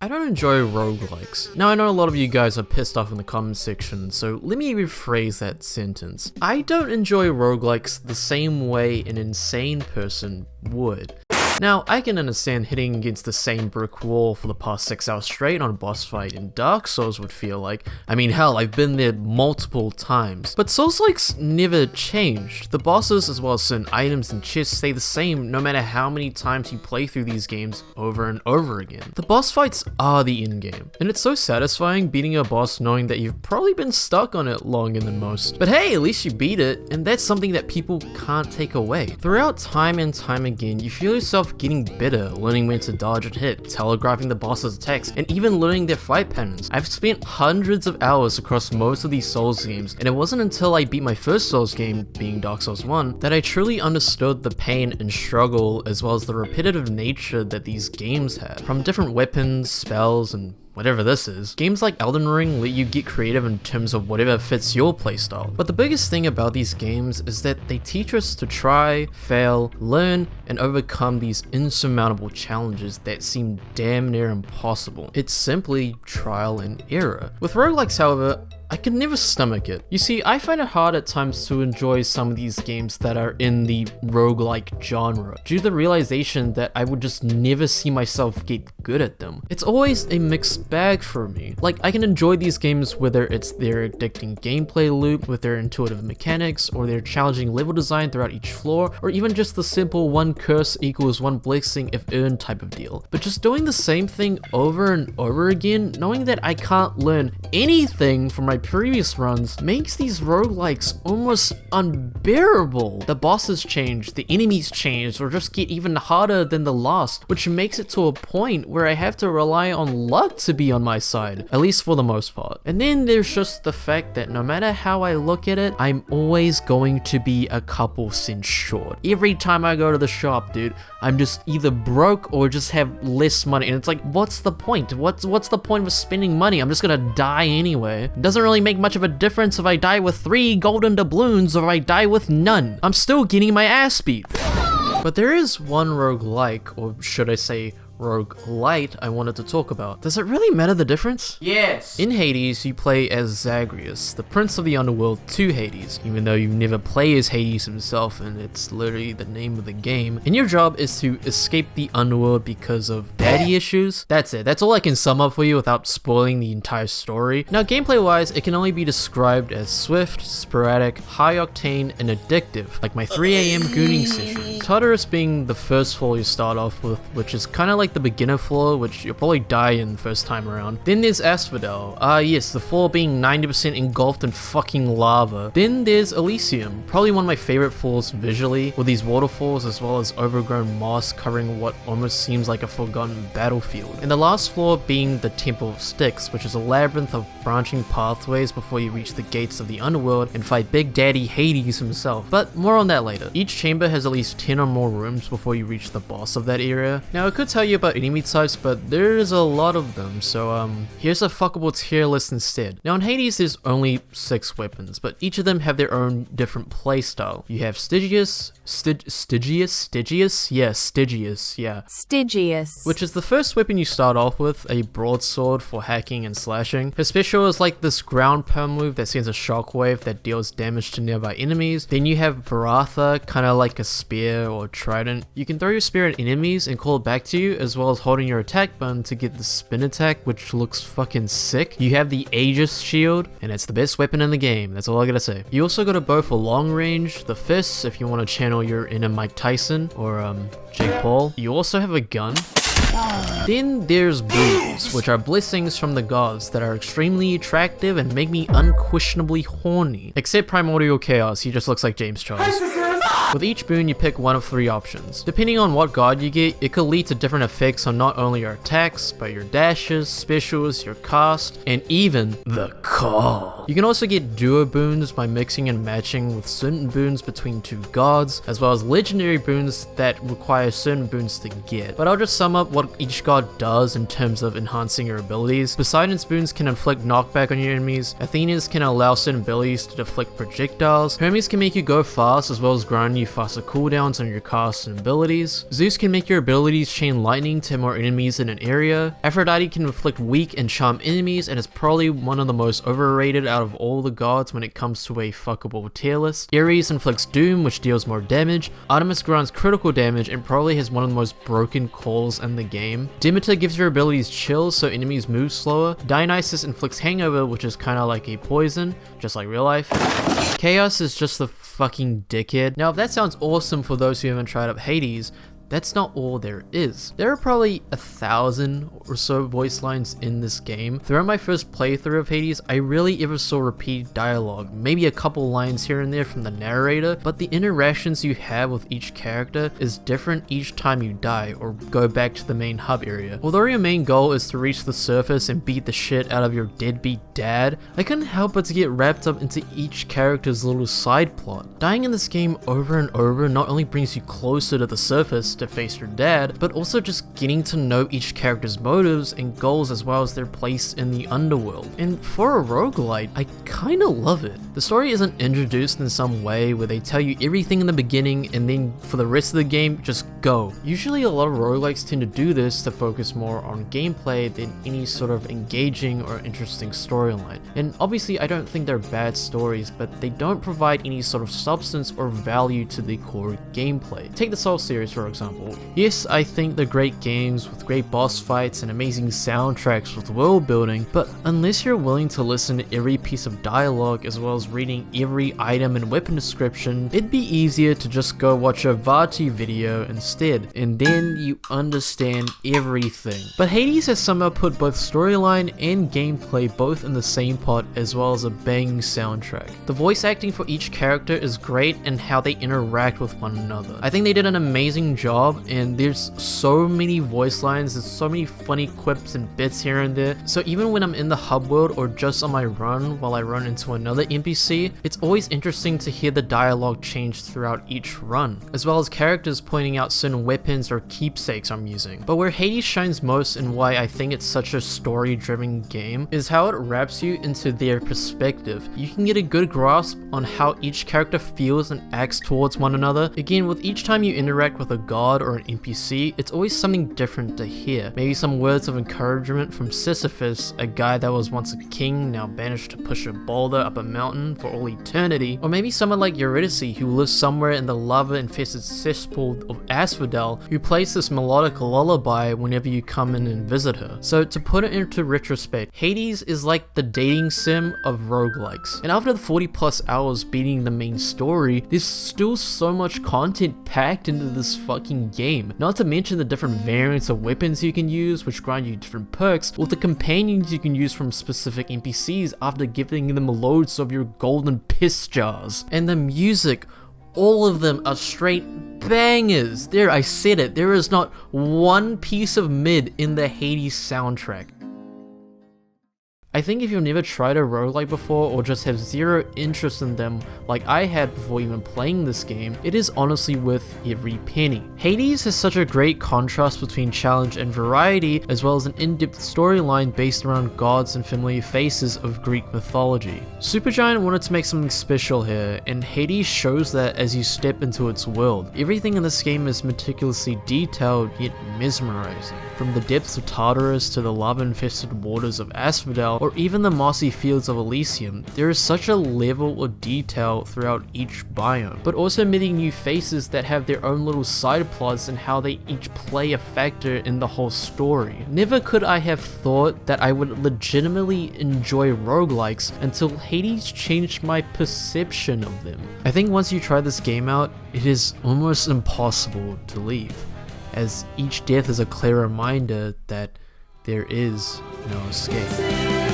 I don't enjoy roguelikes. Now I know a lot of you guys are pissed off in the comment section, so let me rephrase that sentence. I don't enjoy roguelikes the same way an insane person would. Now, I can understand hitting against the same brick wall for the past 6 hours straight on a boss fight in Dark Souls would feel like. I mean, hell, I've been there multiple times. But Souls-likes never changed. The bosses as well as certain items and chests stay the same no matter how many times you play through these games over and over again. The boss fights are the endgame, and it's so satisfying beating a boss knowing that you've probably been stuck on it longer than most. But hey, at least you beat it, and that's something that people can't take away. Throughout time and time again, you feel yourself getting better, learning when to dodge and hit, telegraphing the boss's attacks, and even learning their fight patterns. I've spent hundreds of hours across most of these Souls games, and it wasn't until I beat my first Souls game, being Dark Souls 1, that I truly understood the pain and struggle as well as the repetitive nature that these games have. From different weapons, spells, and whatever this is, games like Elden Ring let you get creative in terms of whatever fits your playstyle. But the biggest thing about these games is that they teach us to try, fail, learn, and overcome these insurmountable challenges that seem damn near impossible. It's simply trial and error. With roguelikes, however, I could never stomach it. You see, I find it hard at times to enjoy some of these games that are in the roguelike genre, due to the realization that I would just never see myself get good at them. It's always a mixed bag for me. Like, I can enjoy these games whether it's their addicting gameplay loop with their intuitive mechanics, or their challenging level design throughout each floor, or even just the simple one curse equals one blessing if earned type of deal. But just doing the same thing over and over again, knowing that I can't learn anything from my previous runs, makes these roguelikes almost unbearable. The bosses change, the enemies change, or just get even harder than the last, which makes it to a point where I have to rely on luck to be on my side, at least for the most part. And then there's just the fact that no matter how I look at it, I'm always going to be a couple cents short. Every time I go to the shop, dude, I'm just either broke or just have less money, and it's like, what's the point? What's the point of spending money? I'm just gonna die anyway. It doesn't really make much of a difference if I die with 3 golden doubloons or if I die with none. I'm still getting my ass beat. But there is one roguelike, or should I say roguelite, I wanted to talk about. Does it really matter the difference? Yes! In Hades, you play as Zagreus, the prince of the underworld to Hades, even though you never play as Hades himself, and it's literally the name of the game. And your job is to escape the underworld because of daddy issues. That's it. That's all I can sum up for you without spoiling the entire story. Now, gameplay-wise, it can only be described as swift, sporadic, high-octane, and addictive, like my 3 AM gooning session. Tartarus being the first floor you start off with, which is kind of like the beginner floor, which you'll probably die in the first time around. Then there's Asphodel. Yes, the floor being 90% engulfed in fucking lava. Then there's Elysium, probably one of my favorite floors visually, with these waterfalls as well as overgrown moss covering what almost seems like a forgotten battlefield. And the last floor being the Temple of Styx, which is a labyrinth of branching pathways before you reach the gates of the underworld and fight Big Daddy Hades himself. But more on that later. Each chamber has at least 10 or more rooms before you reach the boss of that area. Now, I could tell you about enemy types, but there's a lot of them, so here's a fuckable tier list instead. Now in Hades there's only 6 weapons, but each of them have their own different playstyle. You have Stygius, which is the first weapon you start off with, a broadsword for hacking and slashing. Her special is like this ground pound move that sends a shockwave that deals damage to nearby enemies. Then you have Varatha, kinda like a spear or trident. You can throw your spear at enemies and call it back to you, as well as holding your attack button to get the spin attack, which looks fucking sick. You have the Aegis shield, and it's the best weapon in the game, that's all I gotta say. You also got a bow for long range, the fists if you want to channel your inner Mike Tyson or Jake Paul. You also have a gun. Then there's boons, which are blessings from the gods that are extremely attractive and make me unquestionably horny. Except Primordial Chaos, he just looks like James Charles. With each boon, you pick one of 3 options. Depending on what god you get, it could lead to different effects on not only your attacks, but your dashes, specials, your cast, and even the call. You can also get duo boons by mixing and matching with certain boons between two gods, as well as legendary boons that require certain boons to get. But I'll just sum up what each god does in terms of enhancing your abilities. Poseidon's boons can inflict knockback on your enemies, Athena's can allow certain abilities to deflect projectiles, Hermes can make you go fast as well as grant you faster cooldowns on your casts and abilities, Zeus can make your abilities chain lightning to more enemies in an area, Aphrodite can inflict weak and charm enemies and is probably one of the most overrated out of all the gods when it comes to a fuckable tier list, Ares inflicts doom which deals more damage, Artemis grants critical damage and probably has one of the most broken calls in the game, Demeter gives your abilities chills so enemies move slower, Dionysus inflicts hangover which is kinda like a poison, just like real life, Chaos is just the fucking dickhead. Now if that sounds awesome for those who haven't tried out Hades, that's not all there is. There are probably 1,000 or so voice lines in this game. Throughout my first playthrough of Hades, I rarely ever saw repeated dialogue, maybe a couple lines here and there from the narrator, but the interactions you have with each character is different each time you die or go back to the main hub area. Although your main goal is to reach the surface and beat the shit out of your deadbeat dad, I couldn't help but to get wrapped up into each character's little side plot. Dying in this game over and over not only brings you closer to the surface to face your dad, but also just getting to know each character's motives and goals as well as their place in the underworld. And for a roguelite, I kinda love it. The story isn't introduced in some way where they tell you everything in the beginning and then for the rest of the game, just go. Usually a lot of roguelikes tend to do this to focus more on gameplay than any sort of engaging or interesting storyline. And obviously I don't think they're bad stories, but they don't provide any sort of substance or value to the core gameplay. Take the Souls series for example. Yes, I think they're great games with great boss fights and amazing soundtracks with world building, but unless you're willing to listen to every piece of dialogue as well as reading every item and weapon description, it'd be easier to just go watch a Vati video instead, and then you understand everything. But Hades has somehow put both storyline and gameplay both in the same pot as well as a banging soundtrack. The voice acting for each character is great and how they interact with one another. I think they did an amazing job, and there's so many voice lines, there's so many funny quips and bits here and there, so even when I'm in the hub world or just on my run while I run into another NPC, it's always interesting to hear the dialogue change throughout each run, as well as characters pointing out certain weapons or keepsakes I'm using. But where Hades shines most and why I think it's such a story-driven game is how it wraps you into their perspective. You can get a good grasp on how each character feels and acts towards one another. Again, with each time you interact with a god or an NPC, it's always something different to hear. Maybe some words of encouragement from Sisyphus, a guy that was once a king, now banished to push a boulder up a mountain for all eternity. Or maybe someone like Eurydice, who lives somewhere in the lava-infested cesspool of Asphodel, who plays this melodic lullaby whenever you come in and visit her. So to put it into retrospect, Hades is like the dating sim of roguelikes. And after the 40 plus hours beating the main story, there's still so much content packed into this fucking game. Not to mention the different variants of weapons you can use, which grant you different perks, or the companions you can use from specific NPCs after giving them loads of your golden piss jars. And the music, all of them are straight bangers. There, I said it, there is not one piece of mid in the Hades soundtrack. I think if you've never tried a roguelike before or just have zero interest in them like I had before even playing this game, it is honestly worth every penny. Hades has such a great contrast between challenge and variety, as well as an in-depth storyline based around gods and familiar faces of Greek mythology. Supergiant wanted to make something special here, and Hades shows that as you step into its world. Everything in this game is meticulously detailed yet mesmerizing. From the depths of Tartarus to the lava-infested waters of Asphodel, or even the mossy fields of Elysium, there is such a level of detail throughout each biome, but also meeting new faces that have their own little side plots and how they each play a factor in the whole story. Never could I have thought that I would legitimately enjoy roguelikes until Hades changed my perception of them. I think once you try this game out, it is almost impossible to leave, as each death is a clear reminder that there is no escape.